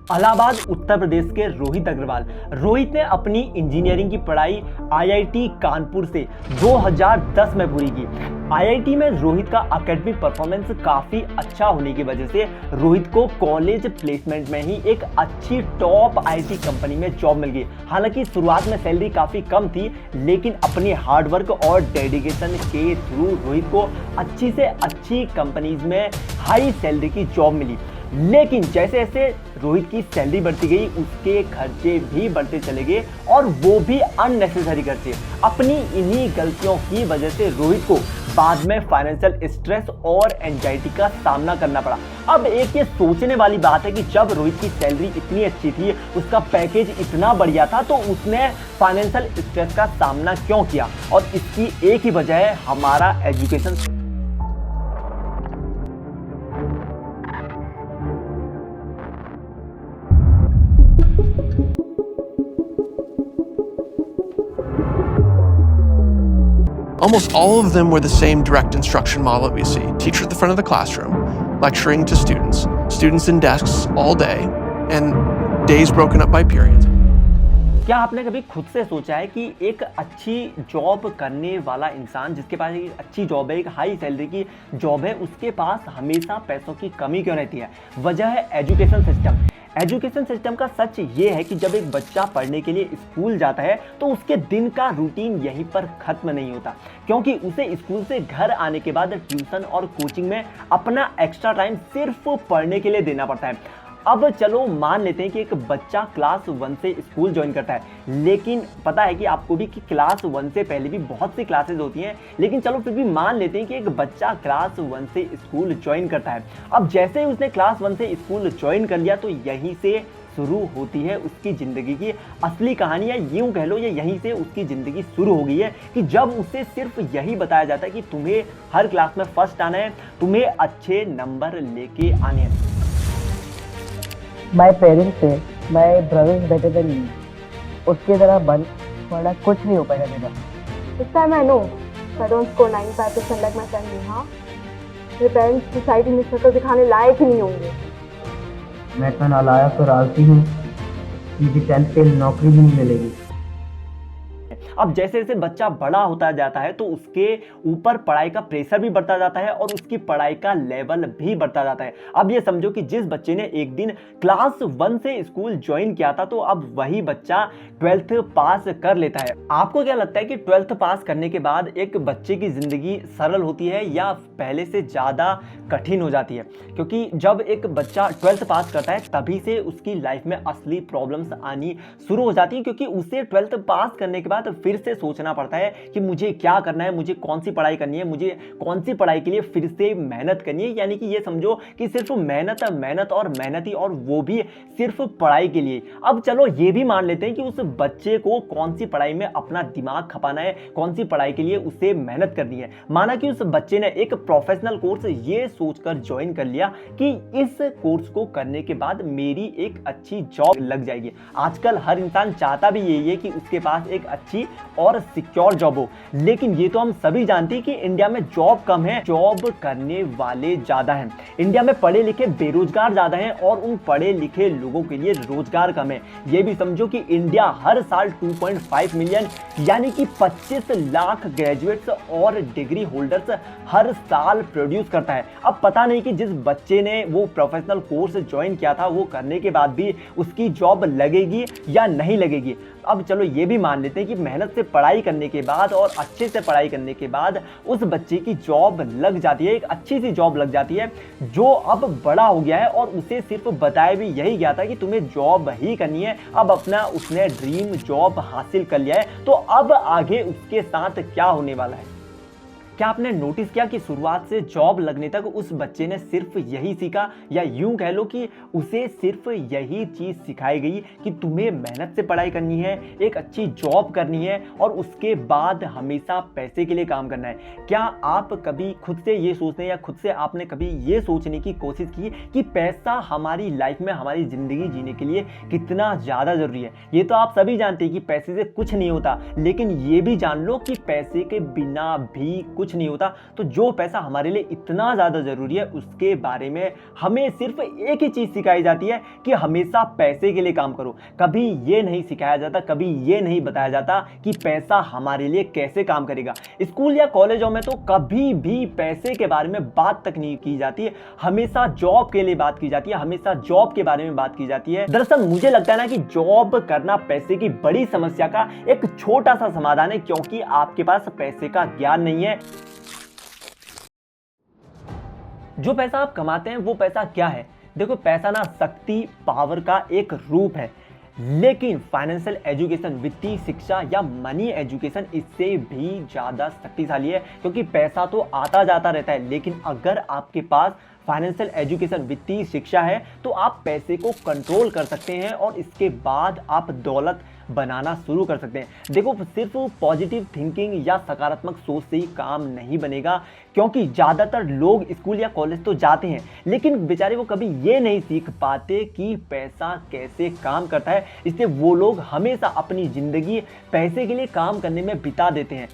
इलाहाबाद उत्तर प्रदेश के रोहित अग्रवाल। रोहित ने अपनी इंजीनियरिंग की पढ़ाई आईआईटी कानपुर से 2010 में पूरी की। आईआईटी में रोहित का एकेडमिक परफॉर्मेंस काफी अच्छा होने की वजह से रोहित को कॉलेज प्लेसमेंट में ही एक अच्छी टॉप आईटी कंपनी में जॉब मिल गई। हालांकि शुरुआत में सैलरी काफी कम थी, लेकिन अपने हार्डवर्क और डेडिकेशन के थ्रू रोहित को अच्छी से अच्छी कंपनीज में हाई सैलरी की जॉब मिली। लेकिन जैसे जैसे रोहित की सैलरी बढ़ती गई, उसके खर्चे भी बढ़ते चले गए, और वो भी अननेसेसरी खर्चे। अपनी इन्हीं गलतियों की वजह से रोहित को बाद में फाइनेंशियल स्ट्रेस और एंजाइटी का सामना करना पड़ा। अब एक ये सोचने वाली बात है कि जब रोहित की सैलरी इतनी अच्छी थी, उसका पैकेज इतना बढ़िया था, तो उसने फाइनेंशियल स्ट्रेस का सामना क्यों किया? और इसकी एक ही वजह है, हमारा education. Almost all of them were the same direct instruction model that we see. Teacher at the front of the classroom, lecturing to students, students in desks all day, and days broken up by periods. क्या आपने कभी खुद से सोचा है कि एक अच्छी जॉब करने वाला इंसान, जिसके पास एक अच्छी जॉब है, एक हाई सैलरी की जॉब है, उसके पास हमेशा पैसों की कमी क्यों रहती है? वजह है एजुकेशन सिस्टम। एजुकेशन सिस्टम का सच ये है कि जब एक बच्चा पढ़ने के लिए स्कूल जाता है, तो उसके दिन का रूटीन यहीं पर खत्म नहीं होता, क्योंकि उसे स्कूल से घर आने के बाद ट्यूशन और कोचिंग में अपना एक्स्ट्रा टाइम सिर्फ पढ़ने के लिए देना पड़ता है। अब चलो मान लेते हैं कि एक बच्चा क्लास 1 से स्कूल ज्वाइन करता है, लेकिन पता है कि आपको भी कि क्लास 1 से पहले भी बहुत सी क्लासेस होती हैं, लेकिन चलो फिर भी मान लेते हैं कि एक बच्चा क्लास 1 से स्कूल ज्वाइन करता है। अब जैसे ही उसने क्लास 1 से स्कूल ज्वाइन कर लिया, तो यहीं से शुरू होती है उसकी ज़िंदगी की असली कहानी, या यूँ कह लो, ये यहीं से उसकी ज़िंदगी शुरू हो गई है कि जब उसे सिर्फ यही बताया जाता है कि तुम्हें हर क्लास में फर्स्ट आना है, तुम्हें अच्छे नंबर लेके आने हैं। माय पेरेंट्स से my brothers better than me, उसकी तरह बन वरना कुछ नहीं हो पाएगा मेरा। This time I know I don't score 95% like my friend Neha. मेरे पेरेंट्स सोसाइटी में शक्ल दिखाने लायक ही नहीं होंगे। मैं इतना नालायक और आलसी हूँ, मुझे 10th फेल नौकरी भी नहीं मिलेगी। अब जैसे जैसे बच्चा बड़ा होता जाता है, तो उसके ऊपर पढ़ाई का प्रेशर भी बढ़ता जाता है और उसकी पढ़ाई का लेवल भी बढ़ता जाता है। अब ये समझो कि जिस बच्चे ने एक दिन क्लास 1 से स्कूल ज्वाइन किया था, तो अब वही बच्चा 12th पास कर लेता है। आपको क्या लगता है कि 12th पास करने के बाद एक बच्चे की जिंदगी सरल होती है या पहले से ज़्यादा कठिन हो जाती है? क्योंकि जब एक बच्चा 12th पास करता है, तभी से उसकी लाइफ में असली प्रॉब्लम्स आनी शुरू हो जाती है, क्योंकि उसे 12th पास करने के बाद फिर से सोचना पड़ता है कि मुझे क्या करना है, मुझे कौन सी पढ़ाई करनी है, मुझे कौन सी पढ़ाई के लिए फिर से मेहनत करनी है। यानी कि ये समझो कि सिर्फ मेहनत मेहनत और मेहनत ही, और वो भी सिर्फ पढ़ाई के लिए। अब चलो ये भी मान लेते हैं कि उस बच्चे को कौन सी पढ़ाई में अपना दिमाग खपाना है, कौन सी पढ़ाई के लिए उसे मेहनत करनी है। माना कि उस बच्चे ने एक प्रोफेशनल कोर्स ये सोचकर ज्वाइन कर लिया कि इस कोर्स को करने के बाद मेरी एक अच्छी जॉब लग जाएगी। आजकल हर इंसान चाहता भी यही है कि उसके पास एक अच्छी और सिक्योर जॉब हो, लेकिन ये तो हम सभी जानते हैं कि इंडिया में जॉब कम है, जॉब करने वाले ज्यादा हैं। इंडिया में पढ़े लिखे बेरोजगार ज्यादा हैं और उन पढ़े लिखे लोगों के लिए रोजगार कम है। ये भी समझो कि इंडिया हर साल 2.5 मिलियन यानी कि 25 लाख ग्रेजुएट्स और डिग्री होल्डर्स हर साल प्रोड्यूस करता है। अब पता नहीं कि जिस बच्चे ने वो प्रोफेशनल कोर्स ज्वाइन किया था, वो करने के बाद भी उसकी जॉब लगेगी या नहीं लगेगी। अब चलो ये भी मान लेते हैं कि मेहनत से पढ़ाई करने के बाद और अच्छे से पढ़ाई करने के बाद उस बच्चे की जॉब लग जाती है, एक अच्छी सी जॉब लग जाती है, जो अब बड़ा हो गया है और उसे सिर्फ बताया भी यही गया था कि तुम्हें जॉब ही करनी है। अब अपना उसने ड्रीम जॉब हासिल कर लिया है, तो अब आगे उसके साथ क्या होने वाला है? क्या आपने नोटिस किया कि शुरुआत से जॉब लगने तक उस बच्चे ने सिर्फ यही सीखा, या यूं कह लो कि उसे सिर्फ यही चीज़ सिखाई गई कि तुम्हें मेहनत से पढ़ाई करनी है, एक अच्छी जॉब करनी है और उसके बाद हमेशा पैसे के लिए काम करना है। क्या आप कभी खुद से ये सोचने या खुद से आपने कभी ये सोचने की कोशिश की कि पैसा हमारी लाइफ में, हमारी ज़िंदगी जीने के लिए कितना ज़्यादा ज़रूरी है? ये तो आप सभी जानते हैं कि पैसे से कुछ नहीं होता, लेकिन ये भी जान लो कि पैसे के बिना भी कुछ कुछ नहीं होता। तो जो पैसा हमारे लिए इतना ज़्यादा ज़रूरी है उसके बारे में हमें सिर्फ एक ही चीज़ सिखाई जाती है कि हमेशा पैसे के लिए काम करो। कभी ये नहीं सिखाया जाता, कभी ये नहीं बताया जाता कि पैसा हमारे लिए कैसे काम करेगा। स्कूल या कॉलेजों में तो कभी भी पैसे के बारे में बात तक नहीं की जाती है, हमेशा जॉब के लिए बात की जाती है, हमेशा जॉब के बारे में बात की जाती है। दरअसल मुझे लगता है ना कि जॉब करना पैसे की बड़ी समस्या का एक छोटा सा समाधान है, क्योंकि आपके पास पैसे का ज्ञान नहीं है। जो पैसा आप कमाते हैं वो पैसा क्या है? देखो, पैसा ना शक्ति, पावर का एक रूप है, लेकिन फाइनेंशियल एजुकेशन, वित्तीय शिक्षा या मनी एजुकेशन इससे भी ज़्यादा शक्तिशाली है, क्योंकि पैसा तो आता जाता रहता है, लेकिन अगर आपके पास फाइनेंशियल एजुकेशन, वित्तीय शिक्षा है तो आप पैसे को कंट्रोल कर सकते हैं और इसके बाद आप दौलत बनाना शुरू कर सकते हैं। देखो, सिर्फ पॉजिटिव थिंकिंग या सकारात्मक सोच से ही काम नहीं बनेगा, क्योंकि ज़्यादातर लोग स्कूल या कॉलेज तो जाते हैं, लेकिन बेचारे वो कभी ये नहीं सीख पाते कि पैसा कैसे काम करता है। इसलिए वो लोग हमेशा अपनी ज़िंदगी पैसे के लिए काम करने में बिता देते हैं।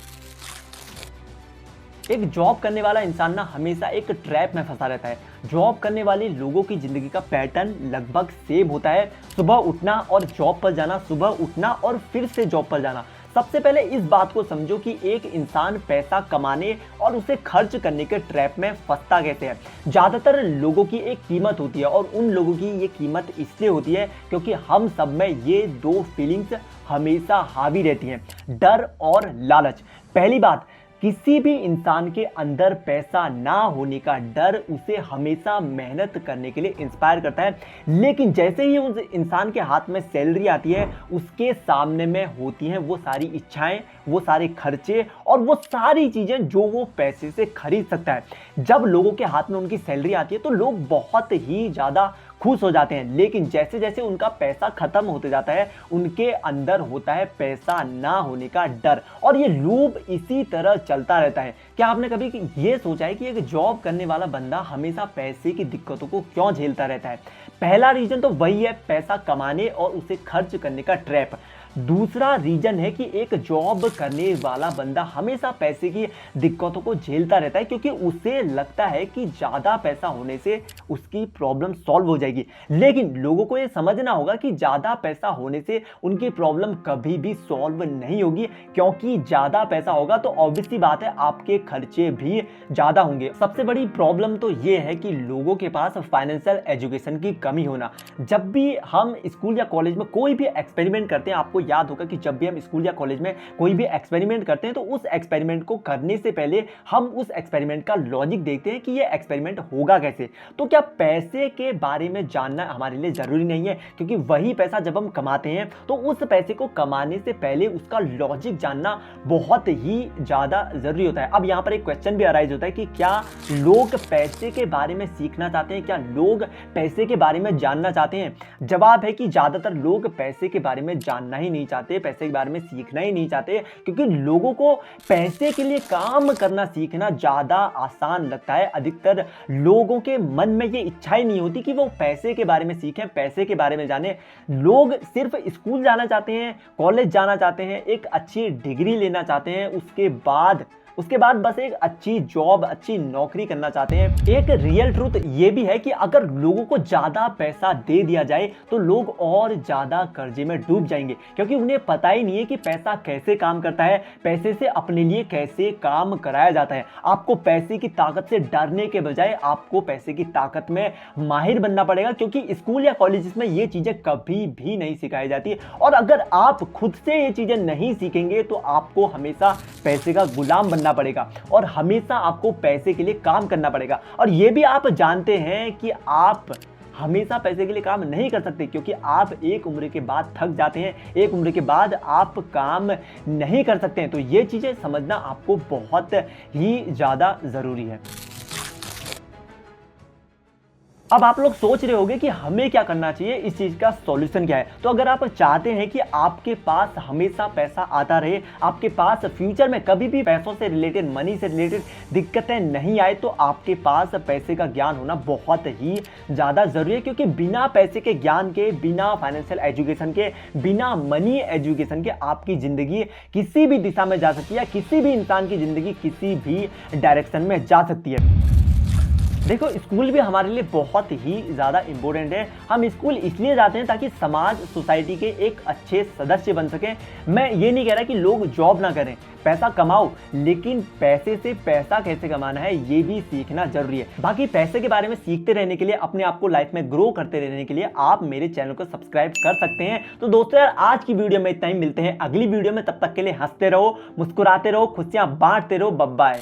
एक जॉब करने वाला इंसान ना हमेशा एक ट्रैप में फंसा रहता है। जॉब करने वाले लोगों की ज़िंदगी का पैटर्न लगभग सेम होता है, सुबह उठना और जॉब पर जाना, सुबह उठना और फिर से जॉब पर जाना। सबसे पहले इस बात को समझो कि एक इंसान पैसा कमाने और उसे खर्च करने के ट्रैप में फंसता कैसे है। ज़्यादातर लोगों की एक कीमत होती है और उन लोगों की ये कीमत इसलिए होती है क्योंकि हम सब में ये दो फीलिंग्स हमेशा हावी रहती हैं, डर और लालच। पहली बात, किसी भी इंसान के अंदर पैसा ना होने का डर उसे हमेशा मेहनत करने के लिए इंस्पायर करता है, लेकिन जैसे ही उस इंसान के हाथ में सैलरी आती है, उसके सामने में होती हैं वो सारी इच्छाएं, वो सारे खर्चे और वो सारी चीज़ें जो वो पैसे से खरीद सकता है। जब लोगों के हाथ में उनकी सैलरी आती है तो लोग बहुत ही ज़्यादा खुश हो जाते हैं, लेकिन जैसे जैसे उनका पैसा खत्म होते जाता है, उनके अंदर होता है पैसा ना होने का डर, और ये लूप इसी तरह चलता रहता है। क्या आपने कभी ये सोचा है कि एक जॉब करने वाला बंदा हमेशा पैसे की दिक्कतों को क्यों झेलता रहता है? पहला रीजन तो वही है, पैसा कमाने और उसे खर्च करने का ट्रैप। दूसरा रीजन है कि एक जॉब करने वाला बंदा हमेशा पैसे की दिक्कतों को झेलता रहता है, क्योंकि उसे लगता है कि ज़्यादा पैसा होने से उसकी प्रॉब्लम सॉल्व हो जाएगी। लेकिन लोगों को ये समझना होगा कि ज़्यादा पैसा होने से उनकी प्रॉब्लम कभी भी सॉल्व नहीं होगी, क्योंकि ज़्यादा पैसा होगा तो ऑब्वियसली बात है आपके खर्चे भी ज़्यादा होंगे। सबसे बड़ी प्रॉब्लम तो ये है कि लोगों के पास फाइनेंशियल एजुकेशन की कमी होना। जब भी हम स्कूल या कॉलेज में कोई भी एक्सपेरिमेंट करते हैं, आपको याद होगा कि जब भी हम स्कूल या कॉलेज में कोई भी एक्सपेरिमेंट करते हैं तो उस एक्सपेरिमेंट को करने से पहले हम उस एक्सपेरिमेंट का लॉजिक देखते हैं कि ये एक्सपेरिमेंट होगा कैसे। तो क्या पैसे के बारे में जानना हमारे लिए जरूरी नहीं है? क्योंकि वही पैसा जब हम कमाते हैं तो उस पैसे को कमाने से पहले उसका लॉजिक जानना बहुत ही ज्यादा जरूरी होता है। अब यहाँ पर एक क्वेश्चन भी अराइज होता है कि क्या लोग पैसे के बारे में सीखना चाहते हैं, क्या लोग पैसे के बारे में जानना चाहते हैं? जवाब है कि ज्यादातर लोग पैसे के बारे में जानना ही नहीं चाहते, पैसे के बारे में सीखना ही नहीं चाहते, क्योंकि लोगों को पैसे के लिए काम करना सीखना ज्यादा आसान लगता है। अधिकतर लोगों के मन में ये इच्छा ही नहीं होती कि वो पैसे के बारे में सीखें, पैसे के बारे में जाने। लोग सिर्फ स्कूल जाना चाहते हैं, कॉलेज जाना चाहते हैं, एक अच्छी डिग्री लेना चाहते हैं, उसके बाद बस एक अच्छी जॉब, अच्छी नौकरी करना चाहते हैं। एक रियल ट्रूथ ये भी है कि अगर लोगों को ज्यादा पैसा दे दिया जाए तो लोग और ज्यादा कर्जे में डूब जाएंगे, क्योंकि उन्हें पता ही नहीं है कि पैसा कैसे काम करता है, पैसे से अपने लिए कैसे काम कराया जाता है। आपको पैसे की ताकत से डरने के बजाय आपको पैसे की ताकत में माहिर बनना पड़ेगा, क्योंकि स्कूल या कॉलेज में ये चीजें कभी भी नहीं सिखाई जाती। और अगर आप खुद से ये चीजें नहीं सीखेंगे तो आपको हमेशा पैसे का गुलाम बनना पड़ेगा और हमेशा आपको पैसे के लिए काम करना पड़ेगा। और ये भी आप जानते हैं कि आप हमेशा पैसे के लिए काम नहीं कर सकते, क्योंकि आप एक उम्र के बाद थक जाते हैं, एक उम्र के बाद आप काम नहीं कर सकते हैं। तो ये चीजें समझना आपको बहुत ही ज्यादा जरूरी है। अब आप लोग सोच रहे होंगे कि हमें क्या करना चाहिए, इस चीज का सॉल्यूशन क्या है। तो अगर आप चाहते हैं कि आपके पास हमेशा पैसा आता रहे, आपके पास फ्यूचर में कभी भी पैसों से रिलेटेड, मनी से रिलेटेड दिक्कतें नहीं आए, तो आपके पास पैसे का ज्ञान होना बहुत ही ज्यादा जरूरी है। क्योंकि बिना पैसे के ज्ञान के, बिना फाइनेंशियल एजुकेशन के, बिना मनी एजुकेशन के आपकी जिंदगी किसी भी दिशा में जा सकती है, किसी भी इंसान की जिंदगी किसी भी डायरेक्शन में जा सकती है। देखो, स्कूल भी हमारे लिए बहुत ही ज़्यादा इम्पोर्टेंट है। हम स्कूल इसलिए जाते हैं ताकि समाज, सोसाइटी के एक अच्छे सदस्य बन सकें। मैं ये नहीं कह रहा कि लोग जॉब ना करें, पैसा कमाओ, लेकिन पैसे से पैसा कैसे कमाना है ये भी सीखना जरूरी है। बाकी पैसे के बारे में सीखते रहने के लिए, अपने आप को लाइफ में ग्रो करते रहने के लिए आप मेरे चैनल को सब्सक्राइब कर सकते हैं। तो दोस्तों यार, आज की वीडियो में इतना ही। मिलते हैं अगली वीडियो में, तब तक के लिए हंसते रहो, मुस्कुराते रहो, खुशियां बांटते रहो। Bye bye.